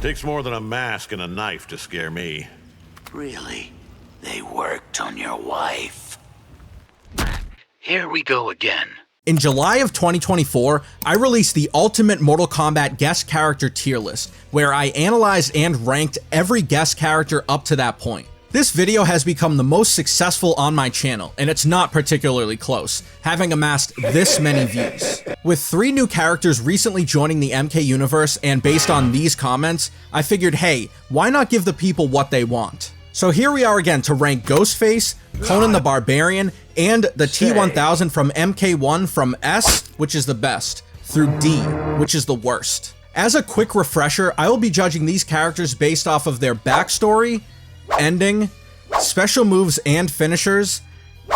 Takes more than a mask and a knife to scare me. Really? They worked on your wife. Here we go again. In July of 2024, I released the Ultimate Mortal Kombat Guest Character Tier List, where I analyzed and ranked every guest character up to that point. This video has become the most successful on my channel, and it's not particularly close, having amassed this many views. With 3 new characters recently joining the MK universe, and based on these comments, I figured, hey, why not give the people what they want? So here we are again to rank Ghostface, Conan the Barbarian, and the T-1000 from MK1 from S, which is the best, through D, which is the worst. As a quick refresher, I will be judging these characters based off of their backstory, ending, special moves and finishers,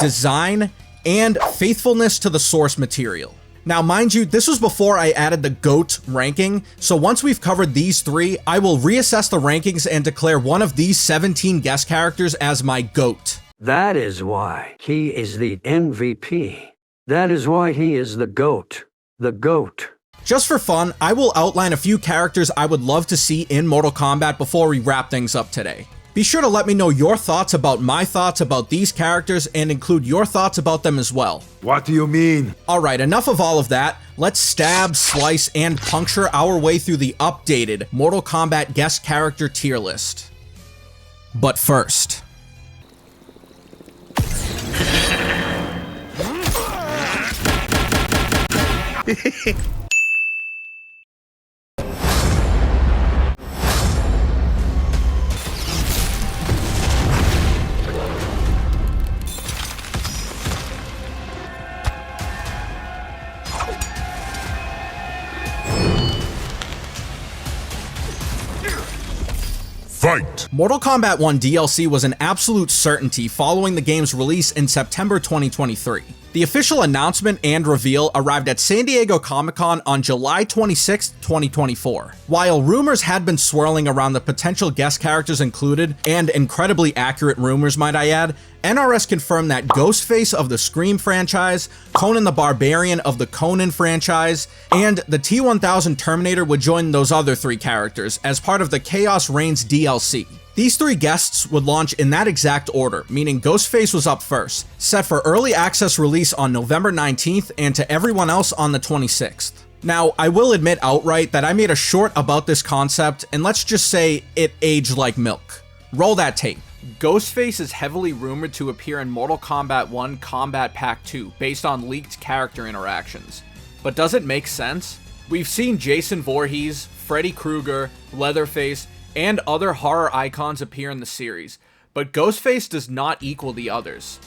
design, and faithfulness to the source material. Now, mind you, this was before I added the GOAT ranking, so once we've covered these 3, I will reassess the rankings and declare one of these 17 guest characters as my GOAT. That is why he is the MVP. That is why he is the GOAT. The GOAT. Just for fun, I will outline a few characters I would love to see in Mortal Kombat before we wrap things up today. Be sure to let me know your thoughts about my thoughts about these characters and include your thoughts about them as well. What do you mean? Alright, enough of all of that. Let's stab, slice, and puncture our way through the updated Mortal Kombat Guest Character Tier List. But first... Fight! Mortal Kombat 1 DLC was an absolute certainty following the game's release in September 2023. The official announcement and reveal arrived at San Diego Comic-Con on July 26, 2024. While rumors had been swirling around the potential guest characters included, and incredibly accurate rumors might I add, NRS confirmed that Ghostface of the Scream franchise, Conan the Barbarian of the Conan franchise, and the T-1000 Terminator would join those other 3 characters as part of the Chaos Reigns DLC. These 3 guests would launch in that exact order, meaning Ghostface was up first, set for early access release on November 19th and to everyone else on the 26th. Now, I will admit outright that I made a short about this concept, and let's just say it aged like milk. Roll that tape. Ghostface is heavily rumored to appear in Mortal Kombat 1 Combat Pack 2 based on leaked character interactions. But does it make sense? We've seen Jason Voorhees, Freddy Krueger, Leatherface, and other horror icons appear in the series, but Ghostface does not equal the others.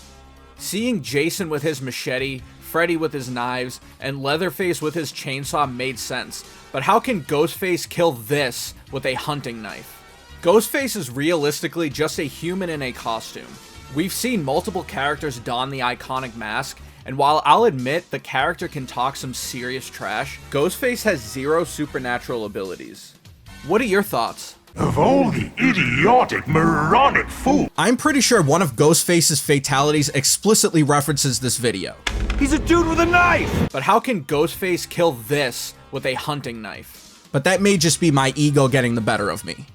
Seeing Jason with his machete, Freddy with his knives, and Leatherface with his chainsaw made sense, but how can Ghostface kill this with a hunting knife? Ghostface is realistically just a human in a costume. We've seen multiple characters don the iconic mask, and while I'll admit the character can talk some serious trash, Ghostface has 0 supernatural abilities. What are your thoughts? Of all the idiotic, moronic fools! I'm pretty sure one of Ghostface's fatalities explicitly references this video. He's a dude with a knife! But how can Ghostface kill this with a hunting knife? But that may just be my ego getting the better of me.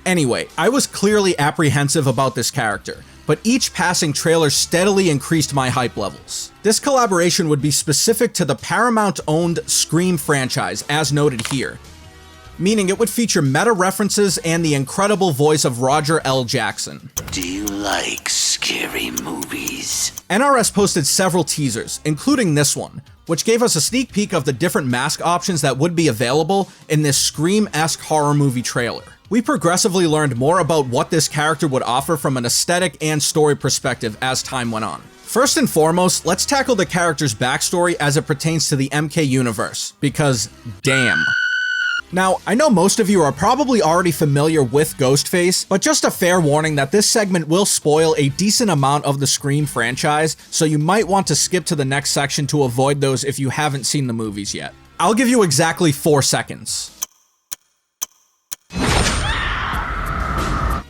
Anyway, I was clearly apprehensive about this character, but each passing trailer steadily increased my hype levels. This collaboration would be specific to the Paramount-owned Scream franchise, as noted here, meaning it would feature meta references and the incredible voice of Roger L. Jackson. Do you like scary movies? NRS posted several teasers, including this one, which gave us a sneak peek of the different mask options that would be available in this Scream-esque horror movie trailer. We progressively learned more about what this character would offer from an aesthetic and story perspective as time went on. First and foremost, let's tackle the character's backstory as it pertains to the MK universe, because damn. Now, I know most of you are probably already familiar with Ghostface, but just a fair warning that this segment will spoil a decent amount of the Scream franchise, so you might want to skip to the next section to avoid those if you haven't seen the movies yet. I'll give you exactly 4 seconds.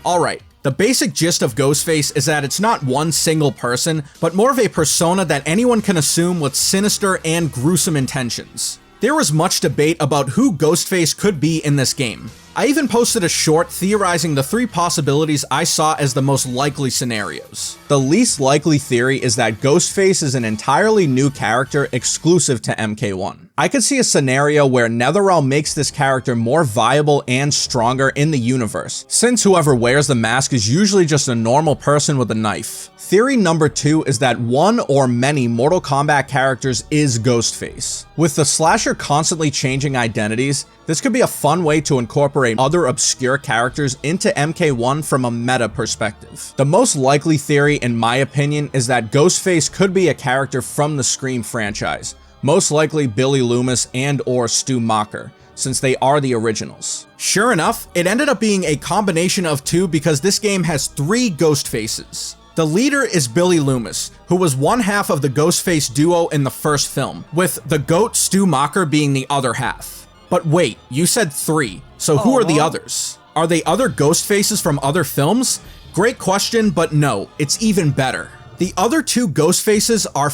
Alright, The basic gist of Ghostface is that it's not one single person, but more of a persona that anyone can assume with sinister and gruesome intentions. There was much debate about who Ghostface could be in this game. I even posted a short theorizing the 3 possibilities I saw as the most likely scenarios. The least likely theory is that Ghostface is an entirely new character exclusive to MK1. I could see a scenario where NetherRealm makes this character more viable and stronger in the universe, since whoever wears the mask is usually just a normal person with a knife. Theory number 2 is that one or many Mortal Kombat characters is Ghostface. With the slasher constantly changing identities, this could be a fun way to incorporate other obscure characters into MK1 from a meta perspective. The most likely theory, in my opinion, is that Ghostface could be a character from the Scream franchise, most likely Billy Loomis and or Stu Macher, since they are the originals. Sure enough, it ended up being a combination of 2 because this game has 3 Ghostfaces. The leader is Billy Loomis, who was one half of the Ghostface duo in the first film, with the GOAT Stu Macher being the other half. But wait, you said 3, so who are the others? Are they other Ghostfaces from other films? Great question, but no, it's even better. The other 2 Ghostfaces are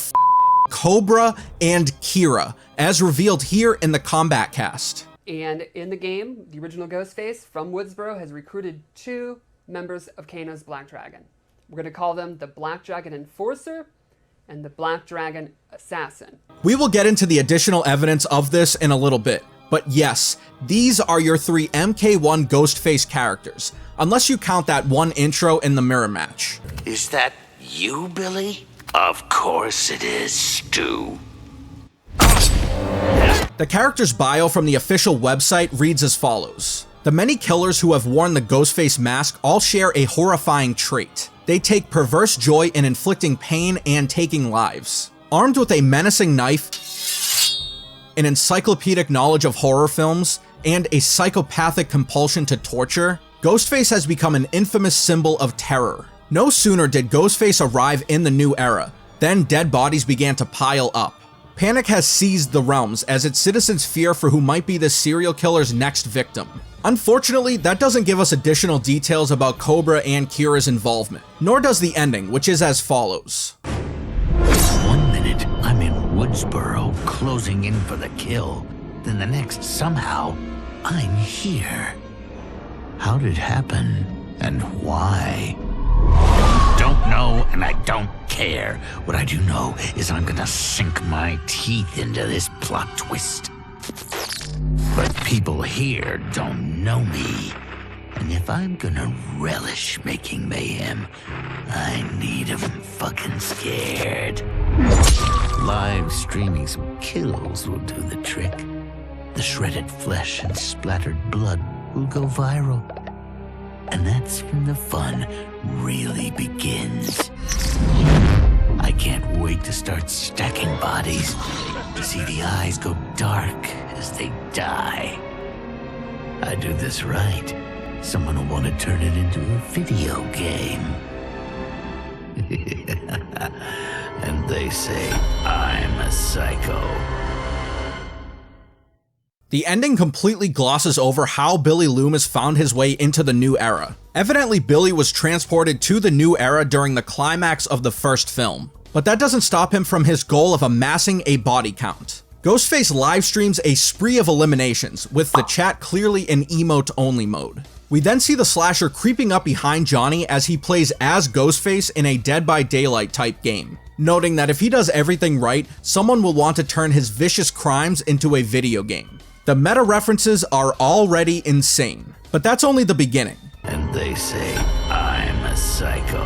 Cobra and Kira, as revealed here in the Combat Cast. And in the game, the original Ghostface from Woodsboro has recruited 2 members of Kano's Black Dragon. We're going to call them the Black Dragon Enforcer and the Black Dragon Assassin. We will get into the additional evidence of this in a little bit. But yes, these are your 3 MK1 Ghostface characters, unless you count that one intro in the mirror match. Is that you, Billy? Of course it is, Stu. The character's bio from the official website reads as follows. The many killers who have worn the Ghostface mask all share a horrifying trait. They take perverse joy in inflicting pain and taking lives. Armed with a menacing knife, an encyclopedic knowledge of horror films, and a psychopathic compulsion to torture, Ghostface has become an infamous symbol of terror. No sooner did Ghostface arrive in the new era, then dead bodies began to pile up. Panic has seized the realms as its citizens fear for who might be the serial killer's next victim. Unfortunately, that doesn't give us additional details about Cobra and Kira's involvement, nor does the ending, which is as follows. 1 minute, I'm in Woodsboro, closing in for the kill. Then the next, somehow, I'm here. How did it happen, and why? Don't know, and I don't care. What I do know is I'm gonna sink my teeth into this plot twist. But people here don't know me. And if I'm gonna relish making mayhem, I need 'em fucking scared. Live streaming some kills will do the trick. The shredded flesh and splattered blood will go viral. And that's when the fun really begins. I can't wait to start stacking bodies, to see the eyes go dark as they die. I do this right, someone will want to turn it into a video game. And they say I'm a psycho. The ending completely glosses over how Billy Loomis found his way into the new era. Evidently, Billy was transported to the new era during the climax of the first film, but that doesn't stop him from his goal of amassing a body count. Ghostface live streams a spree of eliminations, with the chat clearly in emote-only mode. We then see the slasher creeping up behind Johnny as he plays as Ghostface in a Dead by Daylight type game, noting that if he does everything right, someone will want to turn his vicious crimes into a video game. The meta references are already insane, but that's only the beginning. And they say I'm a psycho.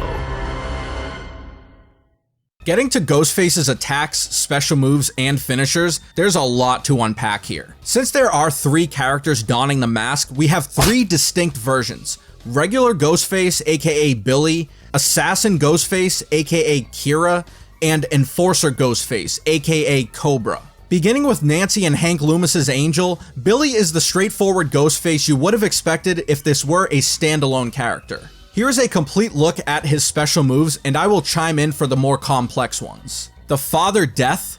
Getting to Ghostface's attacks, special moves, and finishers, there's a lot to unpack here. Since there are 3 characters donning the mask, we have 3 distinct versions. Regular Ghostface, aka Billy, Assassin Ghostface, aka Kira, and Enforcer Ghostface, aka Cobra. Beginning with Nancy and Hank Loomis's Angel, Billy is the straightforward Ghostface you would have expected if this were a standalone character. Here's a complete look at his special moves, and I will chime in for the more complex ones. The Father Death,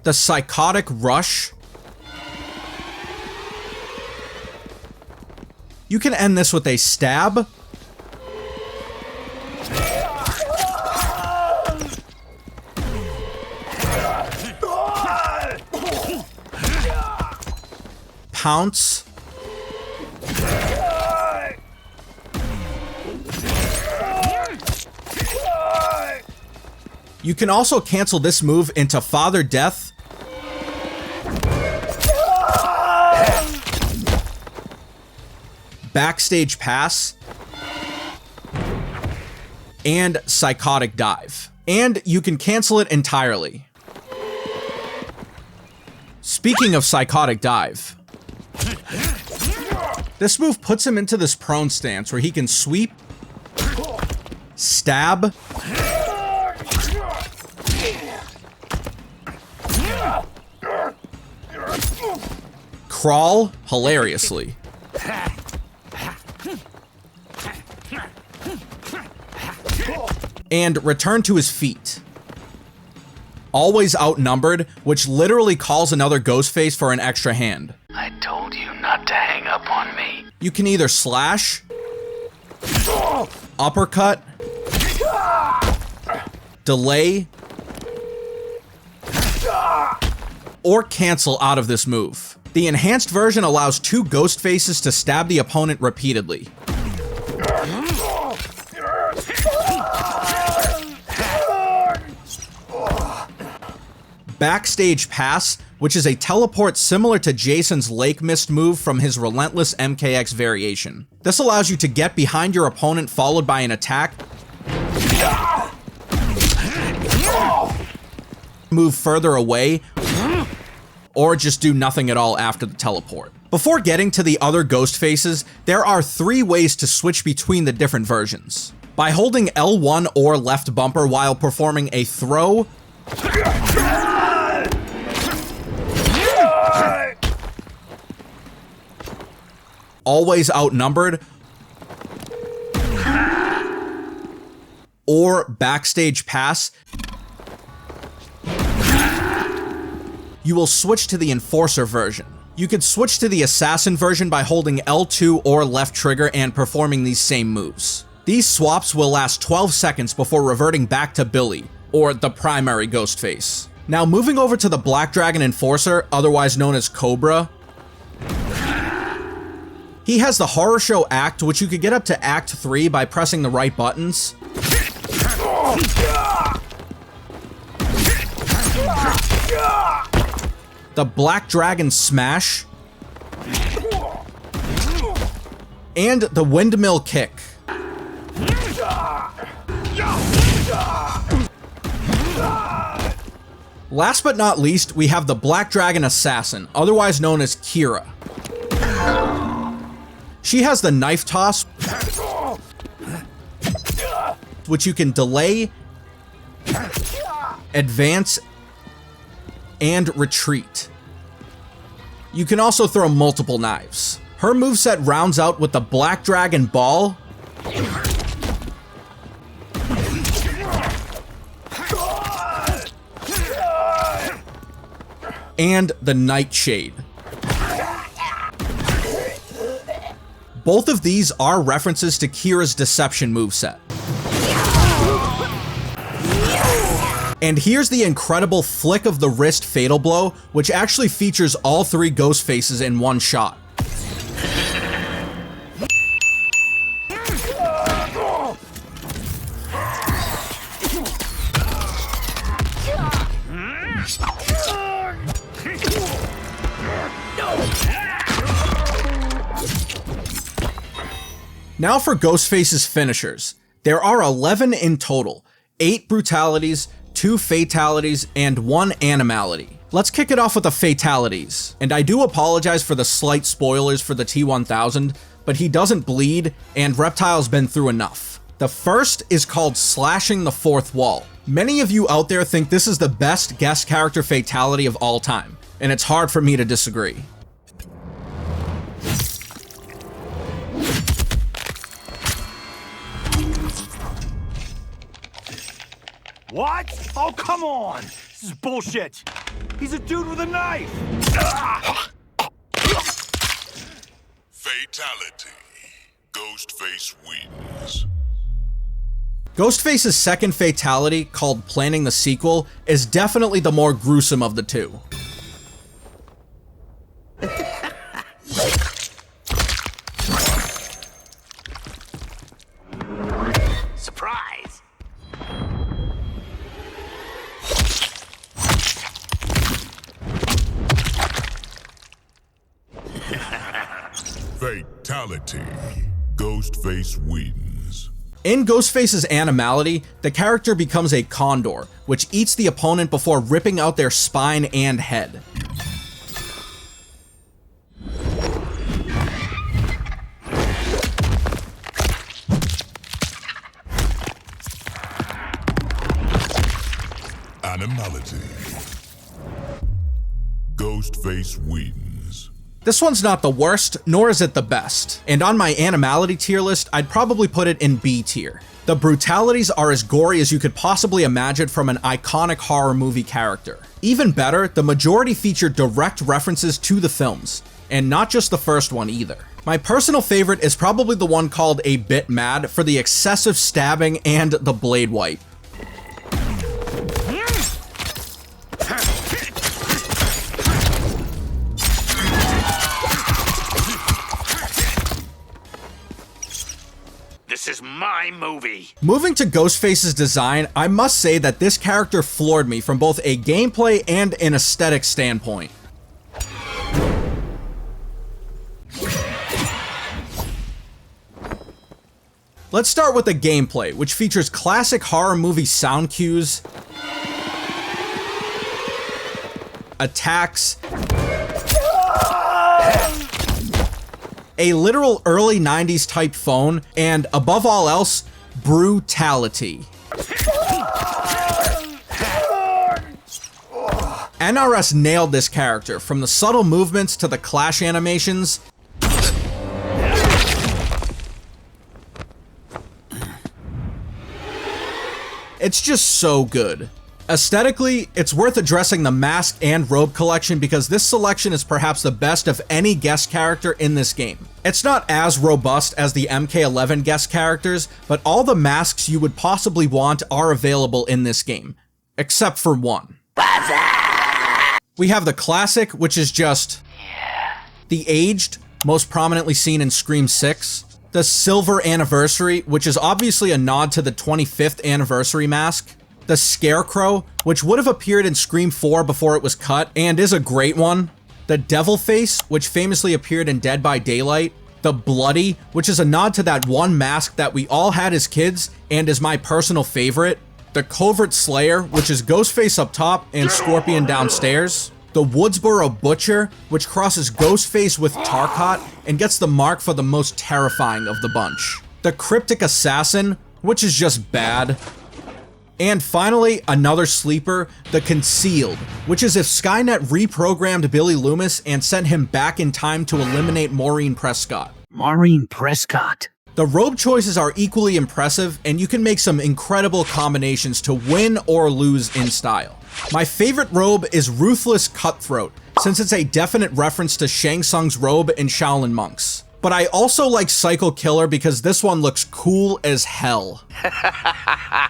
the Psychotic Rush. You can end this with a stab. Pounce. You can also cancel this move into Father Death. Backstage Pass. And Psychotic Dive. And you can cancel it entirely. Speaking of Psychotic Dive, this move puts him into this prone stance where he can sweep, stab, crawl hilariously, and return to his feet. Always outnumbered, which literally calls another Ghostface for an extra hand. I told you not to hang up on me. You can either slash, uppercut, delay, or cancel out of this move. The enhanced version allows 2 Ghostfaces to stab the opponent repeatedly. Backstage Pass, which is a teleport similar to Jason's Lake Mist move from his Relentless MKX variation. This allows you to get behind your opponent followed by an attack, move further away, or just do nothing at all after the teleport. Before getting to the other Ghostfaces, there are 3 ways to switch between the different versions. By holding L1 or left bumper while performing a throw, always outnumbered, or Backstage Pass, you will switch to the Enforcer version. You could switch to the Assassin version by holding L2 or left trigger and performing these same moves. These swaps will last 12 seconds before reverting back to Billy, or the primary Ghostface. Now moving over to the Black Dragon Enforcer, otherwise known as Cobra. He has the Horror Show Act, which you could get up to Act 3 by pressing the right buttons. The Black Dragon Smash. And the Windmill Kick. Last but not least, we have the Black Dragon Assassin, otherwise known as Kira. She has the Knife Toss, which you can delay, advance, and retreat. You can also throw multiple knives. Her moveset rounds out with the Black Dragon Ball, and the Nightshade. Both of these are references to Kira's Deception moveset. And here's the incredible Flick of the Wrist Fatal Blow, which actually features all 3 Ghostfaces in one shot. Now for Ghostface's finishers. There are 11 in total, 8 brutalities, 2 fatalities, and 1 animality. Let's kick it off with the fatalities. And I do apologize for the slight spoilers for the T-1000, but he doesn't bleed, and Reptile's been through enough. The first is called Slashing the Fourth Wall. Many of you out there think this is the best guest character fatality of all time, and it's hard for me to disagree. What? Oh, come on! This is bullshit! He's a dude with a knife! Fatality. Ghostface wins. Ghostface's second fatality, called planning the sequel, is definitely the more gruesome of the two. Surprise! Fatality. Ghostface wins. In Ghostface's Animality, the character becomes a condor, which eats the opponent before ripping out their spine and head. Animality. Ghostface wins. This one's not the worst, nor is it the best, and on my Animality tier list, I'd probably put it in B tier. The brutalities are as gory as you could possibly imagine from an iconic horror movie character. Even better, the majority feature direct references to the films, and not just the first one either. My personal favorite is probably the one called A Bit Mad for the excessive stabbing and the blade wipe. This is my movie. Moving to Ghostface's design, I must say that this character floored me from both a gameplay and an aesthetic standpoint. Let's start with the gameplay, which features classic horror movie sound cues, attacks, a literal early 90s type phone, and above all else, brutality. NRS nailed this character, from the subtle movements to the clash animations. It's just so good. Aesthetically, it's worth addressing the mask and robe collection because this selection is perhaps the best of any guest character in this game. It's not as robust as the MK1 guest characters, but all the masks you would possibly want are available in this game, except for one. We have the classic, which is just the aged, most prominently seen in Scream 6, the silver anniversary, which is obviously a nod to the 25th anniversary mask, the Scarecrow, which would have appeared in Scream 4 before it was cut, and is a great one, the Devil Face, which famously appeared in Dead by Daylight, the Bloody, which is a nod to that one mask that we all had as kids and is my personal favorite, the Covert Slayer, which is Ghostface up top and Scorpion downstairs, the Woodsboro Butcher, which crosses Ghostface with Tarkat and gets the mark for the most terrifying of the bunch, the Cryptic Assassin, which is just bad, and finally, another sleeper, the Concealed, which is if Skynet reprogrammed Billy Loomis and sent him back in time to eliminate Maureen Prescott. Maureen Prescott. The robe choices are equally impressive, and you can make some incredible combinations to win or lose in style. My favorite robe is Ruthless Cutthroat, since it's a definite reference to Shang Tsung's robe in Shaolin Monks. But I also like Psycho Killer because this one looks cool as hell.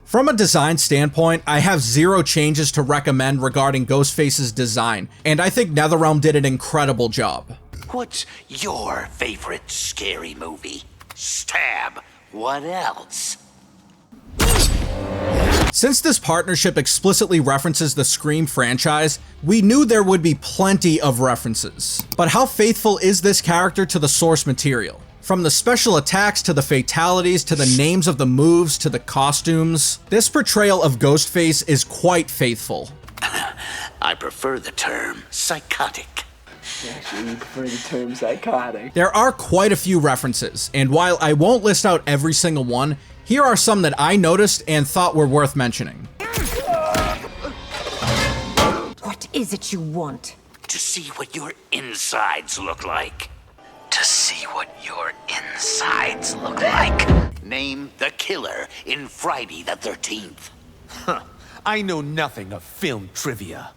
From a design standpoint, I have zero changes to recommend regarding Ghostface's design, and I think NetherRealm did an incredible job. What's your favorite scary movie? Stab. What else? Since this partnership explicitly references the Scream franchise, we knew there would be plenty of references. But how faithful is this character to the source material? From the special attacks to the fatalities to the names of the moves to the costumes, this portrayal of Ghostface is quite faithful. I prefer the term psychotic. Actually, you prefer the term psychotic. There are quite a few references, and while I won't list out every single one, here are some that I noticed and thought were worth mentioning. What is it you want? To see what your insides look like. To see what your insides look like. Name the killer in Friday the 13th. I know nothing of film trivia.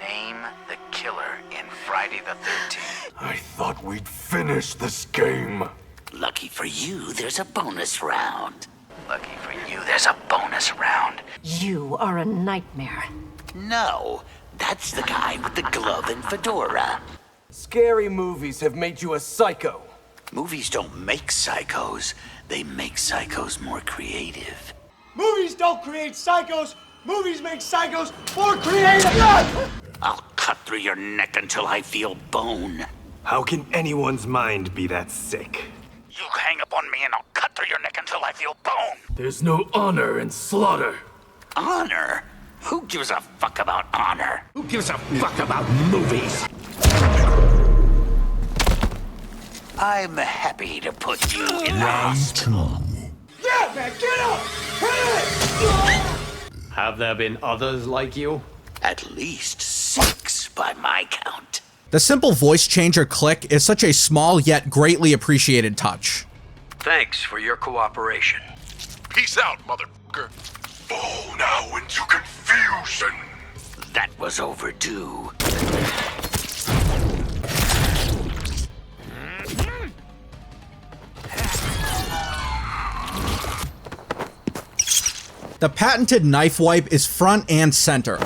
Name the killer in Friday the 13th. I thought we'd finish this game. Lucky for you, there's a bonus round. Lucky for you, there's a bonus round. You are a nightmare. No, that's the guy with the glove and fedora. Scary movies have made you a psycho. Movies don't make psychos, they make psychos more creative. Movies don't create psychos. Movies make psychos more creative. I'll cut through your neck until I feel bone. How can anyone's mind be that sick? You hang up on me and I'll cut through your neck until I feel bone. There's no honor in slaughter. Honor? Who gives a fuck about honor? Who gives a fuck about movies? I'm happy to put you in the hospital. Yeah, man, get up! Have there been others like you? At least 6 by my count. The simple voice changer click is such a small yet greatly appreciated touch. Thanks for your cooperation. Peace out, motherfucker. Fall now into confusion. That was overdue. The patented knife wipe is front and center,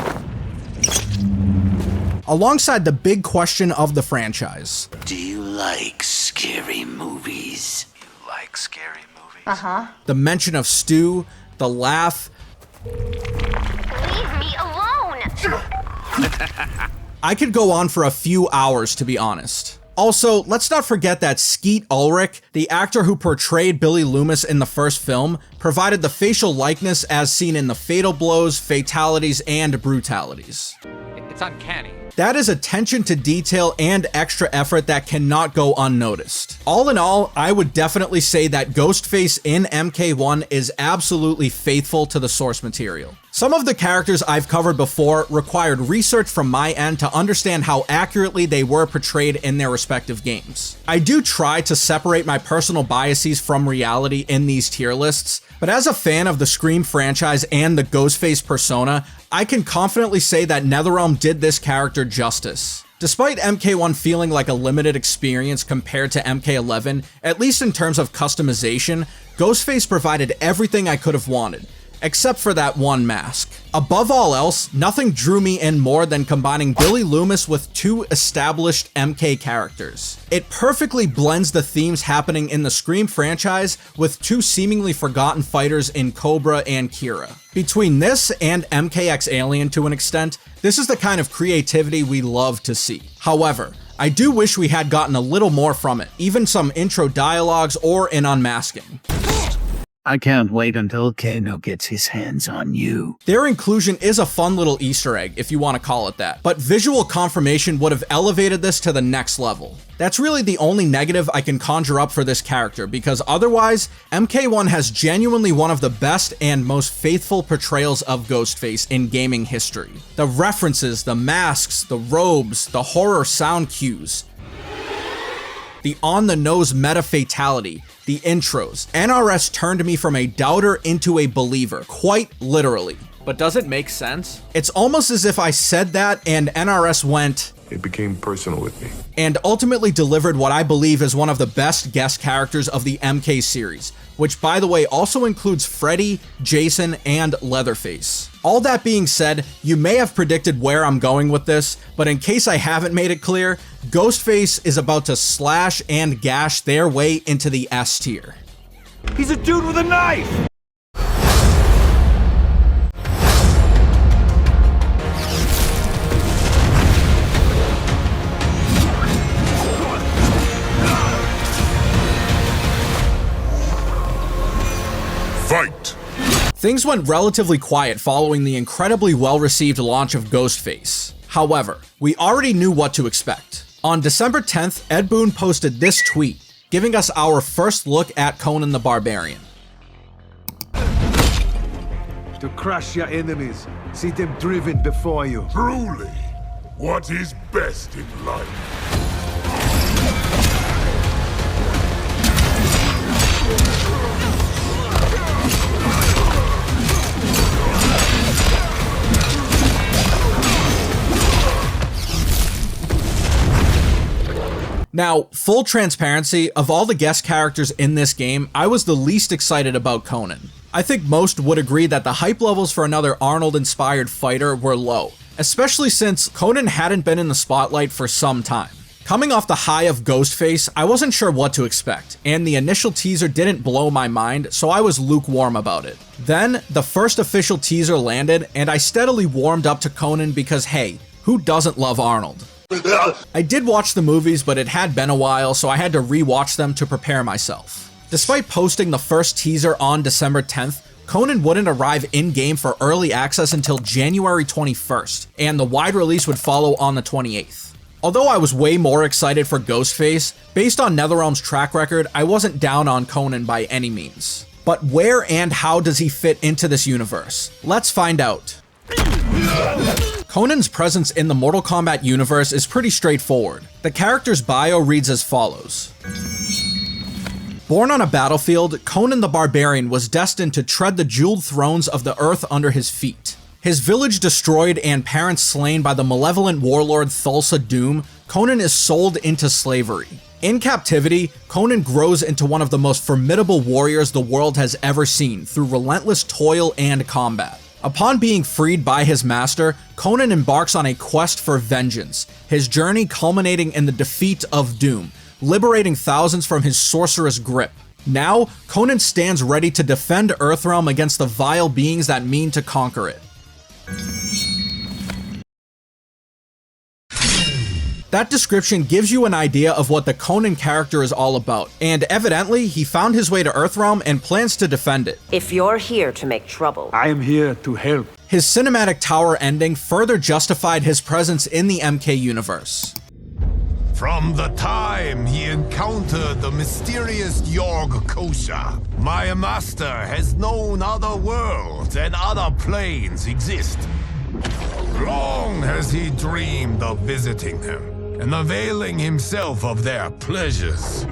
alongside the big question of the franchise. Do you like scary movies? You like scary movies? Uh-huh. The mention of Stu, the laugh. Leave me alone! I could go on for a few hours, to be honest. Also, let's not forget that Skeet Ulrich, the actor who portrayed Billy Loomis in the first film, provided the facial likeness as seen in the fatal blows, fatalities, and brutalities. It's uncanny. That is attention to detail and extra effort that cannot go unnoticed. All in all, I would definitely say that Ghostface in MK1 is absolutely faithful to the source material. Some of the characters I've covered before required research from my end to understand how accurately they were portrayed in their respective games. I do try to separate my personal biases from reality in these tier lists, but as a fan of the Scream franchise and the Ghostface persona, I can confidently say that NetherRealm did this character justice. Despite MK1 feeling like a limited experience compared to MK11, at least in terms of customization, Ghostface provided everything I could have wanted, except for that one mask. Above all else, nothing drew me in more than combining Billy Loomis with 2 established MK characters. It perfectly blends the themes happening in the Scream franchise with 2 seemingly forgotten fighters in Cobra and Kira. Between this and MKX Alien to an extent, this is the kind of creativity we love to see. However, I do wish we had gotten a little more from it, even some intro dialogues or an unmasking. I can't wait until Kano gets his hands on you. Their inclusion is a fun little Easter egg, if you want to call it that, but visual confirmation would have elevated this to the next level. That's really the only negative I can conjure up for this character, because otherwise, MK1 has genuinely one of the best and most faithful portrayals of Ghostface in gaming history. The references, the masks, the robes, the horror sound cues, the on-the-nose meta fatality, the intros. NRS turned me from a doubter into a believer, quite literally. But does it make sense? It's almost as if I said that and NRS went, It became personal with me. and ultimately delivered what I believe is one of the best guest characters of the MK series, which by the way also includes Freddy, Jason, and Leatherface. All that being said, you may have predicted where I'm going with this, but in case I haven't made it clear, Ghostface is about to slash and gash their way into the S tier. He's a dude with a knife! Fight! Things went relatively quiet following the incredibly well-received launch of Ghostface. However, we already knew what to expect. On December 10th, Ed Boon posted this tweet, giving us our first look at Conan the Barbarian. To crush your enemies, see them driven before you. Truly, what is best in life? Now, full transparency, of all the guest characters in this game, I was the least excited about Conan. I think most would agree that the hype levels for another Arnold-inspired fighter were low, especially since Conan hadn't been in the spotlight for some time. Coming off the high of Ghostface, I wasn't sure what to expect, and the initial teaser didn't blow my mind, so I was lukewarm about it. Then, the first official teaser landed, and I steadily warmed up to Conan because hey, who doesn't love Arnold? I did watch the movies, but it had been a while, so I had to re-watch them to prepare myself. Despite posting the first teaser on December 10th, Conan wouldn't arrive in-game for early access until January 21st, and the wide release would follow on the 28th. Although I was way more excited for Ghostface, based on NetherRealm's track record, I wasn't down on Conan by any means. But where and how does he fit into this universe? Let's find out. Conan's presence in the Mortal Kombat universe is pretty straightforward. The character's bio reads as follows. Born on a battlefield, Conan the Barbarian was destined to tread the jeweled thrones of the earth under his feet. His village destroyed and parents slain by the malevolent warlord Thulsa Doom, Conan is sold into slavery. In captivity, Conan grows into one of the most formidable warriors the world has ever seen through relentless toil and combat. Upon being freed by his master, Conan embarks on a quest for vengeance, his journey culminating in the defeat of Doom, liberating thousands from his sorcerous grip. Now, Conan stands ready to defend Earthrealm against the vile beings that mean to conquer it. That description gives you an idea of what the Conan character is all about, and evidently, he found his way to Earthrealm and plans to defend it. If you're here to make trouble, I am here to help. His cinematic tower ending further justified his presence in the MK universe. From the time he encountered the mysterious Yorg Kosha, my master has known other worlds and other planes exist. Long has he dreamed of visiting them and availing himself of their pleasures.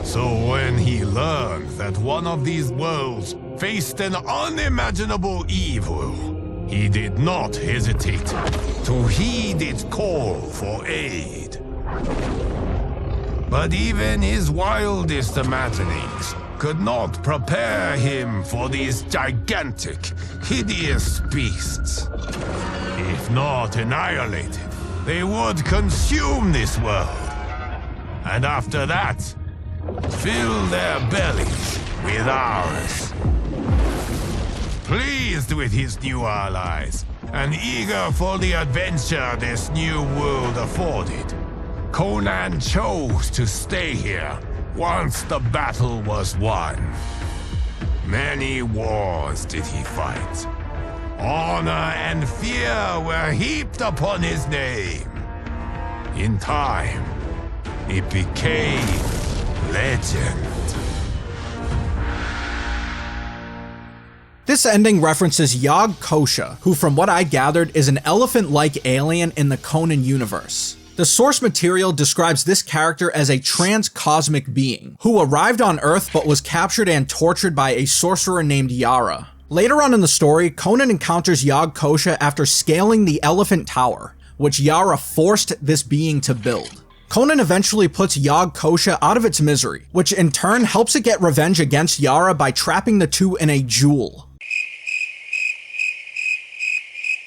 So when he learned that one of these worlds faced an unimaginable evil, he did not hesitate to heed its call for aid. But even his wildest imaginings could not prepare him for these gigantic, hideous beasts. If not annihilated, they would consume this world. And after that, fill their bellies with ours. Pleased with his new allies, and eager for the adventure this new world afforded, Conan chose to stay here once the battle was won. Many wars did he fight. Honor and fear were heaped upon his name. In time, it became legend. This ending references Yog Kosha, who from what I gathered is an elephant-like alien in the Conan universe. The source material describes this character as a trans-cosmic being, who arrived on Earth but was captured and tortured by a sorcerer named Yara. Later on in the story, Conan encounters Yog Kosha after scaling the Elephant Tower, which Yara forced this being to build. Conan eventually puts Yog Kosha out of its misery, which in turn helps it get revenge against Yara by trapping the two in a jewel.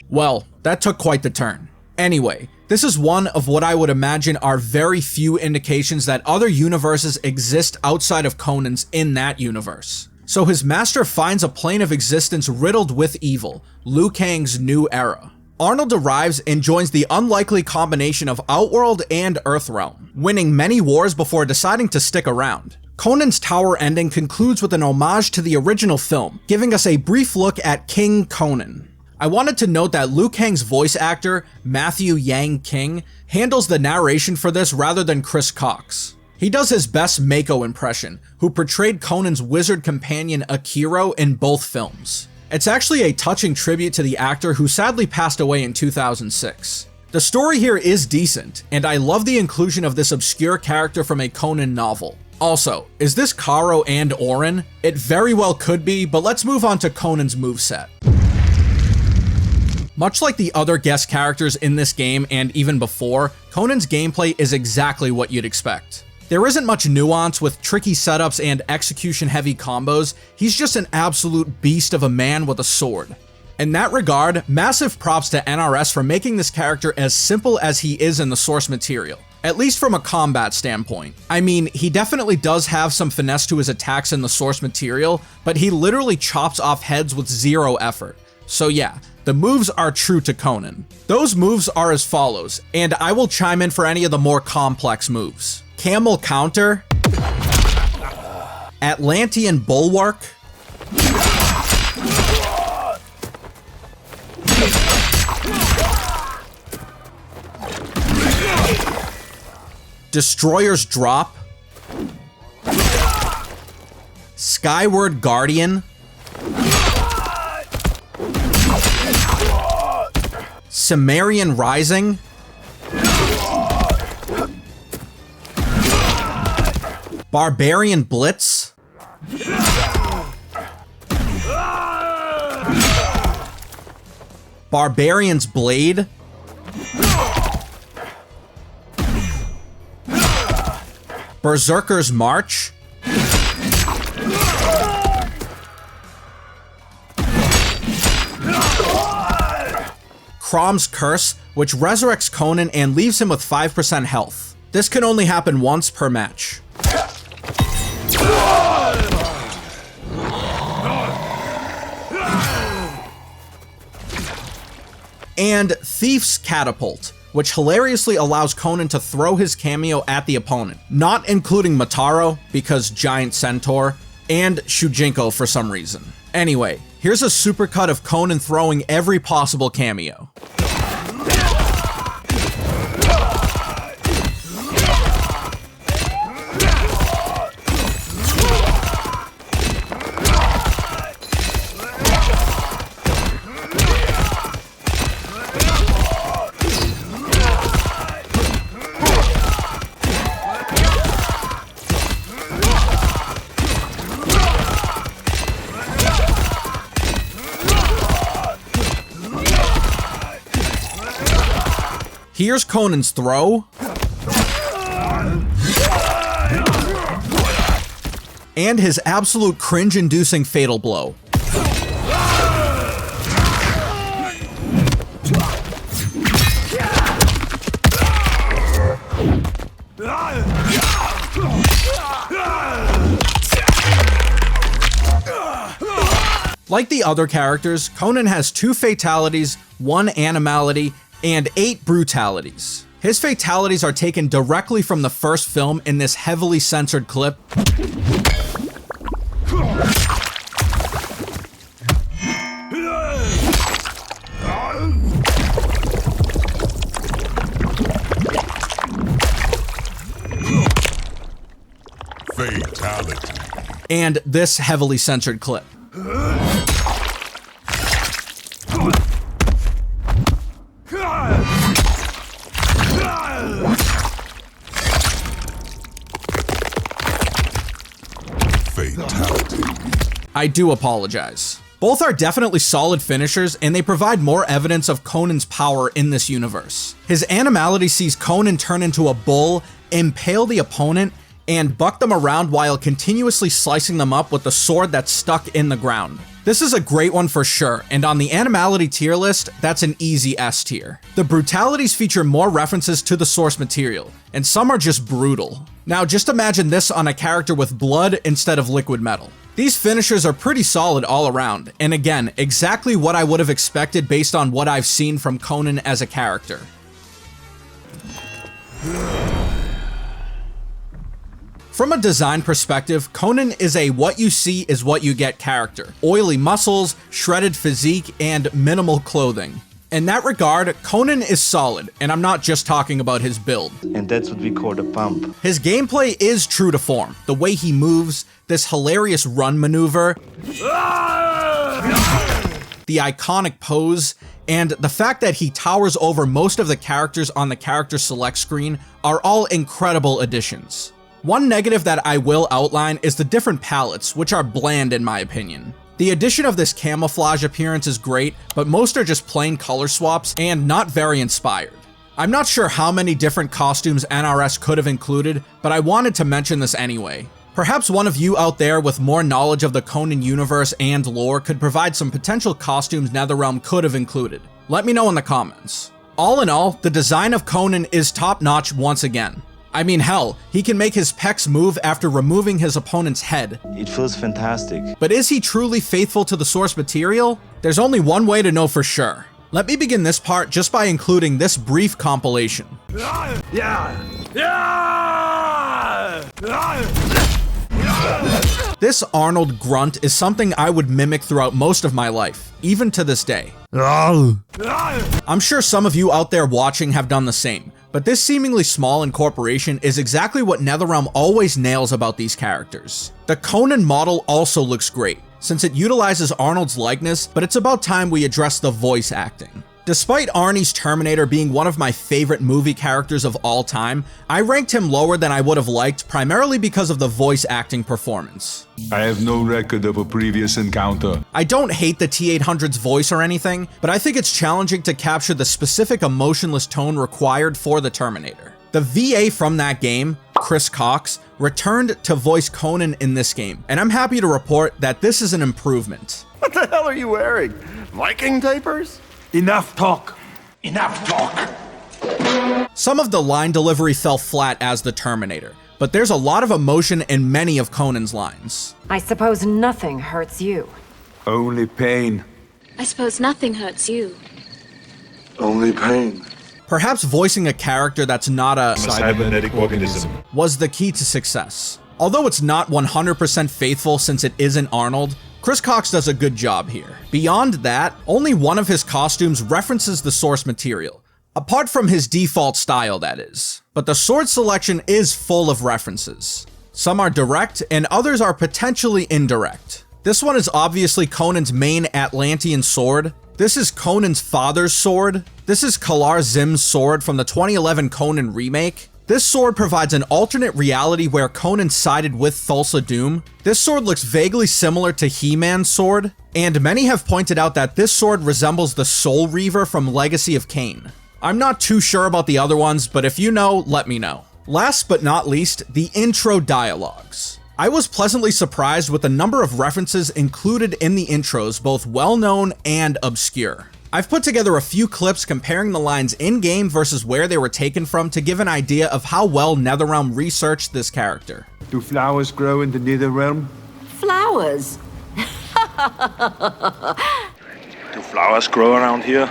Well, that took quite the turn. Anyway, this is one of what I would imagine are very few indications that other universes exist outside of Conan's in that universe. So his master finds a plane of existence riddled with evil, Liu Kang's new era. Arnold arrives and joins the unlikely combination of Outworld and Earthrealm, winning many wars before deciding to stick around. Conan's tower ending concludes with an homage to the original film, giving us a brief look at King Conan. I wanted to note that Liu Kang's voice actor, Matthew Yang King, handles the narration for this rather than Chris Cox. He does his best Mako impression, who portrayed Conan's wizard companion Akiro in both films. It's actually a touching tribute to the actor who sadly passed away in 2006. The story here is decent, and I love the inclusion of this obscure character from a Conan novel. Also, is this Karo and Orin? It very well could be, but let's move on to Conan's moveset. Much like the other guest characters in this game and even before, Conan's gameplay is exactly what you'd expect. There isn't much nuance with tricky setups and execution-heavy combos. He's just an absolute beast of a man with a sword. In that regard, massive props to NRS for making this character as simple as he is in the source material, at least from a combat standpoint. I mean, he definitely does have some finesse to his attacks in the source material, but he literally chops off heads with zero effort. So yeah, the moves are true to Conan. Those moves are as follows, and I will chime in for any of the more complex moves. Camel Counter, Atlantean Bulwark, Destroyer's Drop, Skyward Guardian, Cimmerian Rising, Barbarian Blitz, Barbarian's Blade, Berserker's March, Crom's Curse, which resurrects Conan and leaves him with 5% health. This can only happen once per match. And Thief's Catapult, which hilariously allows Conan to throw his cameo at the opponent, not including Mataro, because Giant Centaur, and Shujinko for some reason. Anyway, here's a supercut of Conan throwing every possible cameo. Here's Conan's throw, and his absolute cringe-inducing fatal blow. Like the other characters, Conan has 2 fatalities, 1 animality, and 8 brutalities. His fatalities are taken directly from the first film in this heavily censored clip. Fatality. And this heavily censored clip. I do apologize. Both are definitely solid finishers, and they provide more evidence of Conan's power in this universe. His animality sees Conan turn into a bull, impale the opponent, and buck them around while continuously slicing them up with the sword that's stuck in the ground. This is a great one for sure, and on the Animality tier list, that's an easy S tier. The brutalities feature more references to the source material, and some are just brutal. Now just imagine this on a character with blood instead of liquid metal. These finishers are pretty solid all around, and again, exactly what I would have expected based on what I've seen from Conan as a character. From a design perspective, Conan is a what you see is what you get character. Oily muscles, shredded physique, and minimal clothing. In that regard, Conan is solid, and I'm not just talking about his build. And that's what we call a pump. His gameplay is true to form. The way he moves, this hilarious run maneuver, the iconic pose, and the fact that he towers over most of the characters on the character select screen are all incredible additions. One negative that I will outline is the different palettes, which are bland in my opinion. The addition of this camouflage appearance is great, but most are just plain color swaps and not very inspired. I'm not sure how many different costumes NRS could have included, but I wanted to mention this anyway. Perhaps one of you out there with more knowledge of the Conan universe and lore could provide some potential costumes NetherRealm could have included. Let me know in the comments. All in all, the design of Conan is top-notch once again. I mean, hell, he can make his pecs move after removing his opponent's head. It feels fantastic. But is he truly faithful to the source material? There's only one way to know for sure. Let me begin this part just by including this brief compilation. This Arnold grunt is something I would mimic throughout most of my life, even to this day. I'm sure some of you out there watching have done the same, but this seemingly small incorporation is exactly what NetherRealm always nails about these characters. The Conan model also looks great, since it utilizes Arnold's likeness, but it's about time we address the voice acting. Despite Arnie's Terminator being one of my favorite movie characters of all time, I ranked him lower than I would have liked primarily because of the voice acting performance. I have no record of a previous encounter. I don't hate the T-800's voice or anything, but I think it's challenging to capture the specific emotionless tone required for the Terminator. The VA from that game, Chris Cox, returned to voice Conan in this game, and I'm happy to report that this is an improvement. What the hell are you wearing? Viking diapers? Enough talk. Enough talk. Some of the line delivery fell flat as the Terminator, but there's a lot of emotion in many of Conan's lines. I suppose nothing hurts you. Only pain. I suppose nothing hurts you. Only pain. Perhaps voicing a character that's not a cybernetic organism was the key to success. Although it's not 100% faithful since it isn't Arnold, Chris Cox does a good job here. Beyond that, only one of his costumes references the source material, apart from his default style, that is. But the sword selection is full of references. Some are direct, and others are potentially indirect. This one is obviously Conan's main Atlantean sword. This is Conan's father's sword. This is Kalar Zim's sword from the 2011 Conan remake. This sword provides an alternate reality where Conan sided with Thulsa Doom. This sword looks vaguely similar to He-Man's sword, and many have pointed out that this sword resembles the Soul Reaver from Legacy of Kain. I'm not too sure about the other ones, but if you know, let me know. Last but not least, the intro dialogues. I was pleasantly surprised with the number of references included in the intros, both well-known and obscure. I've put together a few clips comparing the lines in-game versus where they were taken from to give an idea of how well NetherRealm researched this character. Do flowers grow in the Netherrealm? Flowers? Do flowers grow around here?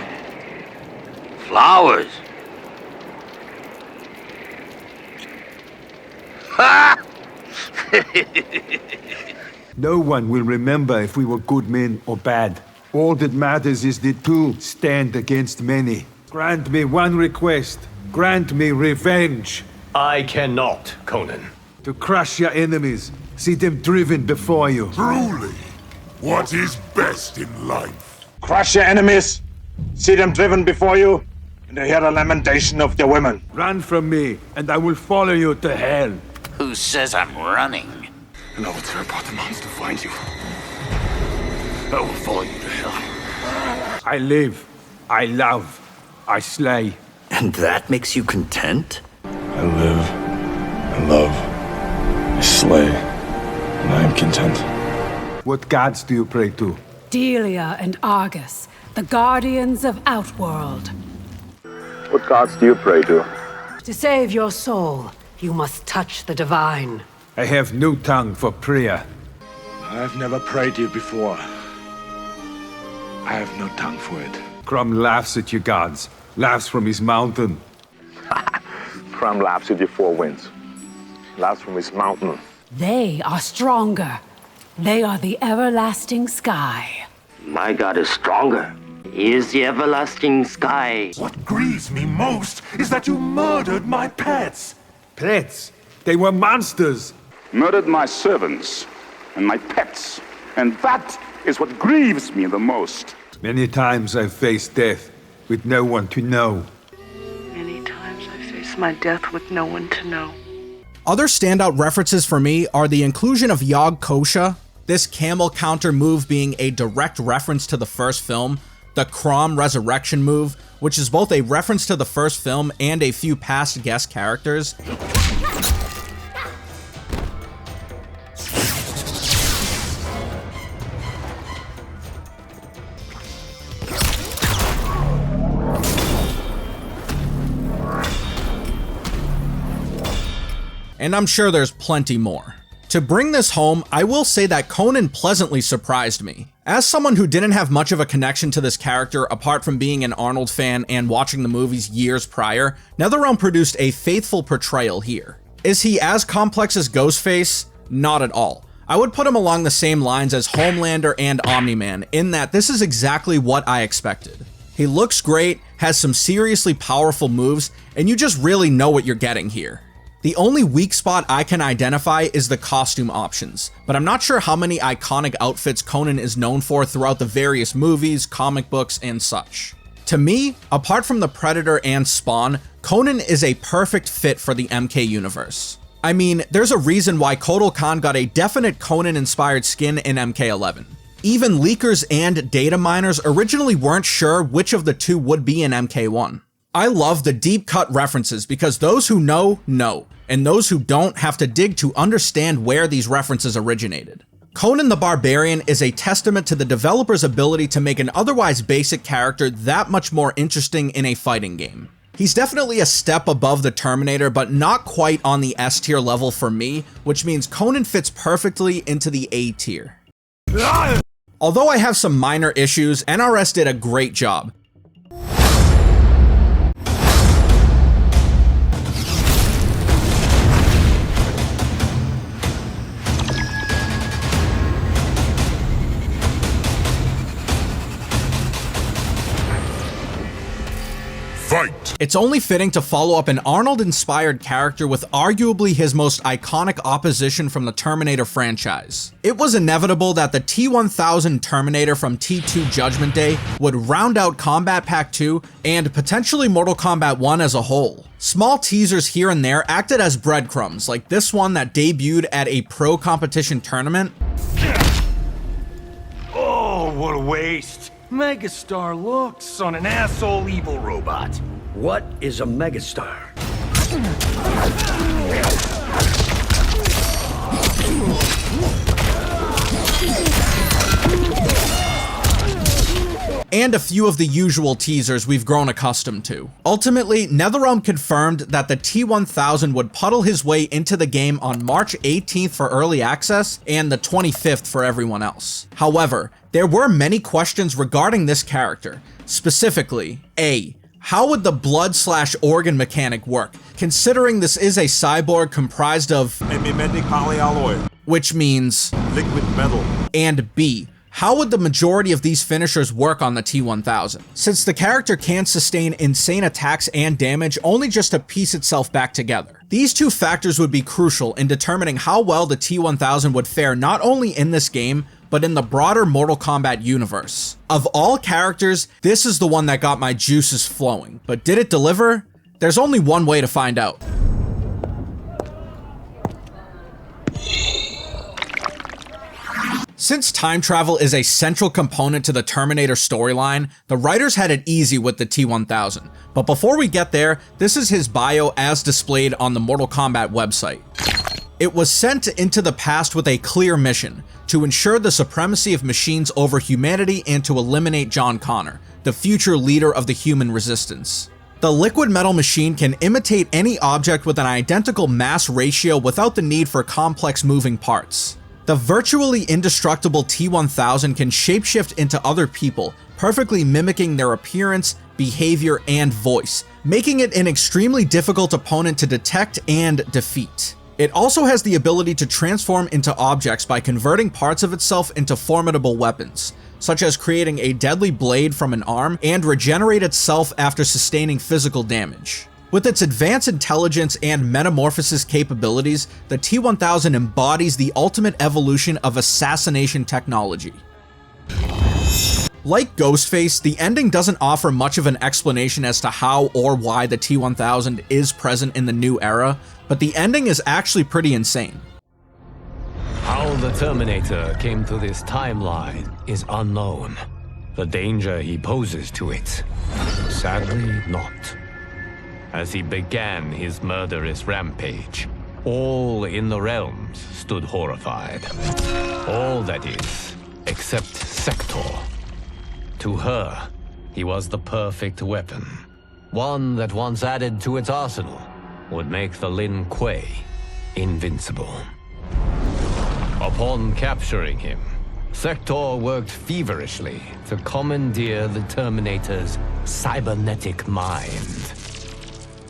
Flowers. No one will remember if we were good men or bad. All that matters is the two stand against many. Grant me one request. Grant me revenge. I cannot, Conan. To crush your enemies. See them driven before you. Truly, what is best in life? Crush your enemies. See them driven before you. And hear the lamentation of their women. Run from me, and I will follow you to hell. Who says I'm running? And I will tear apart the mountains to find you. I will follow you to hell. I live. I love. I slay. And that makes you content? I live. I love. I slay. And I am content. What gods do you pray to? Delia and Argus, the guardians of Outworld. What gods do you pray to? To save your soul, you must touch the divine. I have no tongue for prayer. I've never prayed you before. I have no tongue for it. Crumb laughs at you gods. Laughs from his mountain. Crumb laughs at your four winds. Laughs from his mountain. They are stronger. They are the everlasting sky. My god is stronger. He is the everlasting sky. What grieves me most is that you murdered my pets. Pets? They were monsters. Murdered my servants and my pets. And that is what grieves me the most. Many times I've faced death with no one to know. Many times I face my death with no one to know. Other standout references for me are the inclusion of Yog Kosha, This camel counter move being a direct reference to the first film, the Crom Resurrection move, which is both a reference to the first film and a few past guest characters. And I'm sure there's plenty more. To bring this home, I will say that Conan pleasantly surprised me. As someone who didn't have much of a connection to this character apart from being an Arnold fan and watching the movies years prior, NetherRealm produced a faithful portrayal here. Is he as complex as Ghostface? Not at all. I would put him along the same lines as Homelander and Omni-Man, in that this is exactly what I expected. He looks great, has some seriously powerful moves, and you just really know what you're getting here. The only weak spot I can identify is the costume options, but I'm not sure how many iconic outfits Conan is known for throughout the various movies, comic books, and such. To me, apart from the Predator and Spawn, Conan is a perfect fit for the MK universe. I mean, there's a reason why Kotal Khan got a definite Conan-inspired skin in MK11. Even leakers and data miners originally weren't sure which of the two would be in MK1. I love the deep cut references because those who know, know, and those who don't have to dig to understand where these references originated. Conan the Barbarian is a testament to the developer's ability to make an otherwise basic character that much more interesting in a fighting game. He's definitely a step above the Terminator, but not quite on the S tier level for me, which means Conan fits perfectly into the A tier. Although I have some minor issues, NRS did a great job. Fight! It's only fitting to follow up an Arnold-inspired character with arguably his most iconic opposition from the Terminator franchise. It was inevitable that the T-1000 Terminator from T2 Judgment Day would round out Combat Pack 2 and potentially Mortal Kombat 1 as a whole. Small teasers here and there acted as breadcrumbs, like this one that debuted at a pro competition tournament. Oh, what a waste. Megastar looks on an asshole evil robot. What is a megastar? And a few of the usual teasers we've grown accustomed to. Ultimately, NetherRealm confirmed that the T-1000 would puddle his way into the game on March 18th for early access and the 25th for everyone else. However, there were many questions regarding this character. Specifically, A, how would the blood/organ mechanic work, considering this is a cyborg comprised of Magnetic polyalloy, which means liquid metal, and B, how would the majority of these finishers work on the T-1000? Since the character can sustain insane attacks and damage only just to piece itself back together. These two factors would be crucial in determining how well the T-1000 would fare not only in this game, but in the broader Mortal Kombat universe. Of all characters, this is the one that got my juices flowing, but did it deliver? There's only one way to find out. Since time travel is a central component to the Terminator storyline, the writers had it easy with the T-1000. But before we get there, this is his bio as displayed on the Mortal Kombat website. It was sent into the past with a clear mission, to ensure the supremacy of machines over humanity and to eliminate John Connor, the future leader of the human resistance. The liquid metal machine can imitate any object with an identical mass ratio without the need for complex moving parts. The virtually indestructible T-1000 can shapeshift into other people, perfectly mimicking their appearance, behavior, and voice, making it an extremely difficult opponent to detect and defeat. It also has the ability to transform into objects by converting parts of itself into formidable weapons, such as creating a deadly blade from an arm and regenerate itself after sustaining physical damage. With its advanced intelligence and metamorphosis capabilities, the T-1000 embodies the ultimate evolution of assassination technology. Like Ghostface, the ending doesn't offer much of an explanation as to how or why the T-1000 is present in the new era, but the ending is actually pretty insane. How the Terminator came to this timeline is unknown. The danger he poses to it, sadly not. As he began his murderous rampage, all in the realms stood horrified. All that is, except Sector. To her, he was the perfect weapon. One that once added to its arsenal would make the Lin Kuei invincible. Upon capturing him, Sector worked feverishly to commandeer the Terminator's cybernetic mind.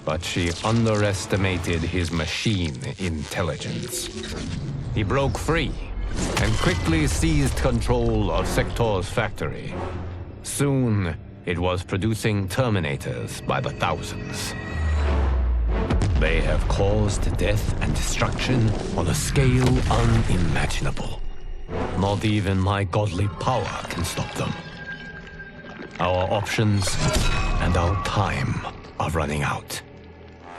But she underestimated his machine intelligence. He broke free and quickly seized control of Sector's factory. Soon, it was producing Terminators by the thousands. They have caused death and destruction on a scale unimaginable. Not even my godly power can stop them. Our options and our time are running out.